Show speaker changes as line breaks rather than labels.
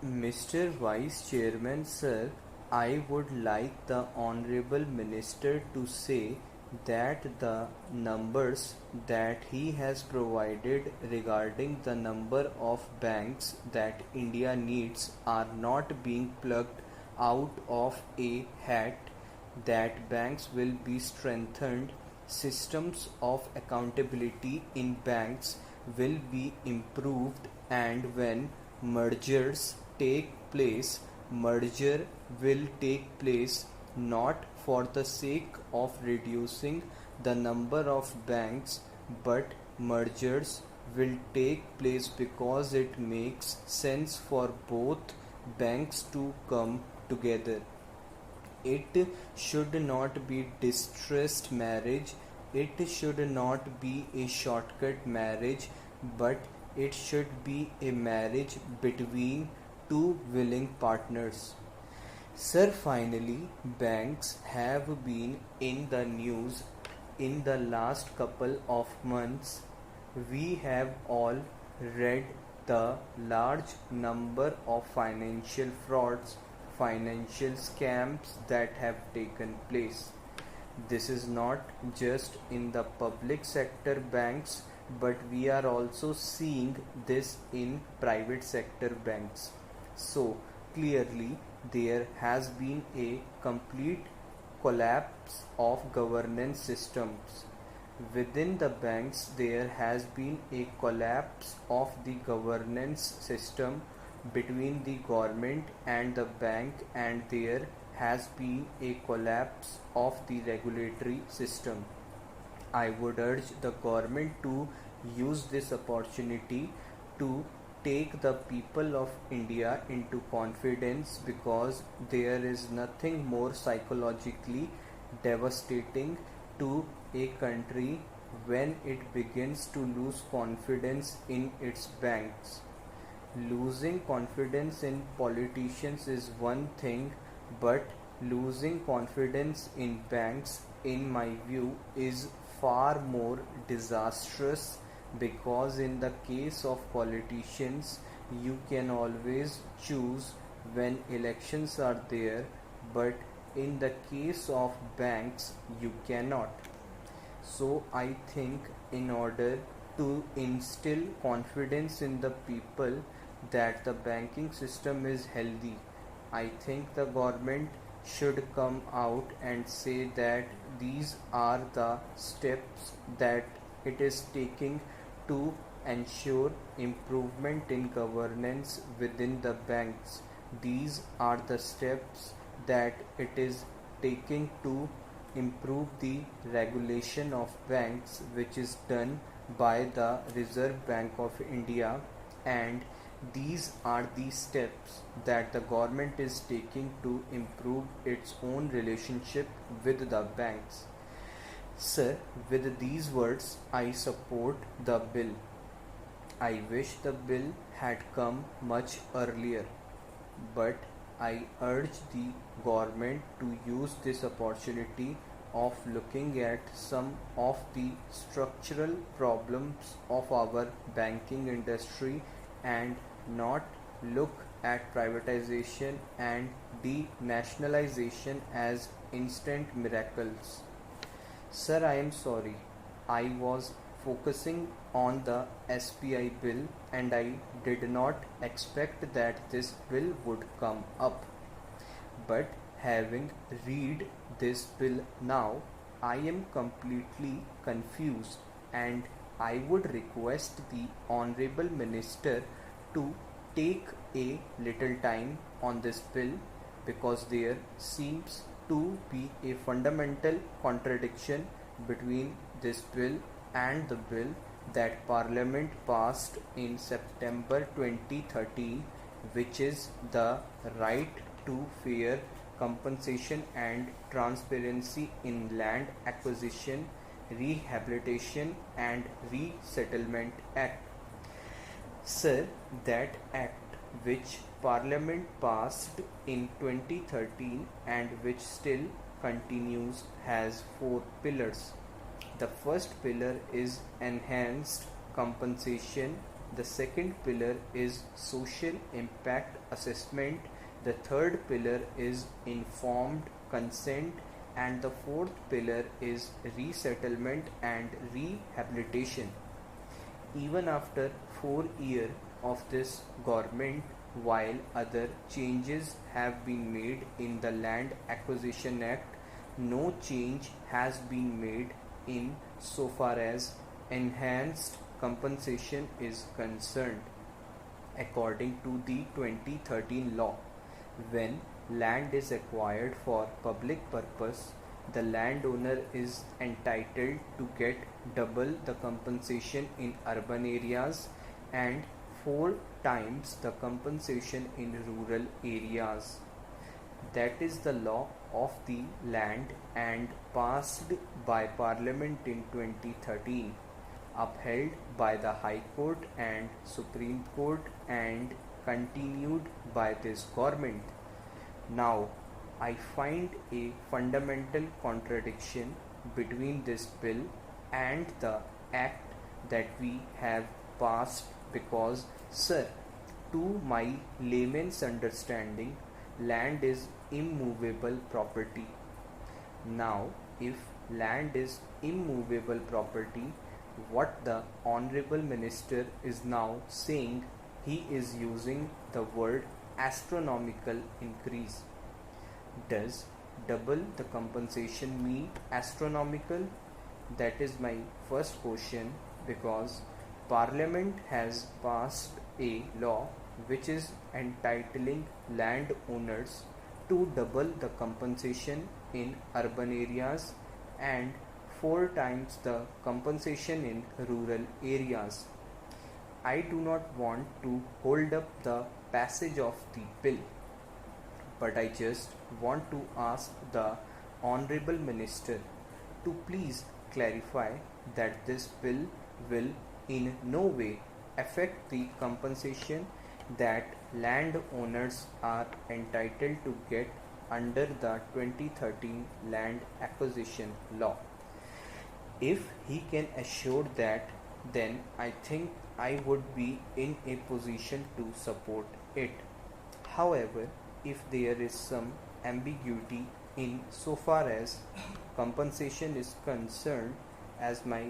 Mr. Vice Chairman, sir, I would like the Honorable Minister to say that the numbers that he has provided regarding the number of banks that India needs are not being plucked out of a hat, that banks will be strengthened, systems of accountability in banks will be improved, and when mergers take place, merger will take place not for the sake of reducing the number of banks, but mergers will take place because it makes sense for both banks to come together. It should not be distressed marriage, it should not be a shortcut marriage, but it should be a marriage between two willing partners. Sir, finally, banks have been in the news in the last couple of months. We have all read the large number of financial frauds, financial scams that have taken place. This is not just in the public sector banks, but we are also seeing this in private sector banks. So clearly, there has been a complete collapse of governance systems. Within the banks, there has been a collapse of the governance system between the government and the bank, and there has been a collapse of the regulatory system. I would urge the government to use this opportunity to take the people of India into confidence, because there is nothing more psychologically devastating to a country when it begins to lose confidence in its banks. Losing confidence in politicians is one thing, but losing confidence in banks, in my view, is far more disastrous, because in the case of politicians, you can always choose when elections are there, but in the case of banks, you cannot. So I think in order to instill confidence in the people that the banking system is healthy, I think the government should come out and say that these are the steps that it is taking to ensure improvement in governance within the banks. These are the steps that it is taking to improve the regulation of banks, which is done by the Reserve Bank of India, and these are the steps that the government is taking to improve its own relationship with the banks. Sir, with these words, I support the bill. I wish the bill had come much earlier, but I urge the government to use this opportunity of looking at some of the structural problems of our banking industry, and not look at privatization and denationalization as instant miracles. Sir, I am sorry. I was focusing on the SBI bill, and I did not expect that this bill would come up. But having read this bill now, I am completely confused, and I would request the Honorable Minister to take a little time on this bill, because there seems to be a fundamental contradiction between this bill and the bill that Parliament passed in September 2013, which is the right to fair compensation and transparency in land acquisition, rehabilitation and resettlement act. Sir, that act which Parliament passed in 2013 and which still continues has four pillars. The first pillar is enhanced compensation The second pillar is social impact assessment. The third pillar is informed consent, and the fourth pillar is resettlement and rehabilitation. Even after 4 years of this government, while other changes have been made in the Land Acquisition Act, no change has been made in so far as enhanced compensation is concerned. According to the 2013 law, when land is acquired for public purpose, the landowner is entitled to get double the compensation in urban areas and 4 times the compensation in rural areas. That is the law of the land and passed by Parliament in 2013, upheld by the High Court and Supreme Court, and continued by this government. Now, I find a fundamental contradiction between this bill and the act that we have passed because, sir, to my layman's understanding, land is immovable property. Now, if land is immovable property, what the Honorable Minister is now saying, he is using the word astronomical increase. Does double the compensation mean astronomical? That is my first question, because Parliament has passed a law which is entitling landowners to double the compensation in urban areas and 4 times the compensation in rural areas. I do not want to hold up the passage of the bill, but I just want to ask the Honorable Minister to please clarify that this bill will in no way affect the compensation that landowners are entitled to get under the 2013 Land Acquisition Law. If he can assure that, then I think I would be in a position to support it. However, if there is some ambiguity in so far as compensation is concerned, as my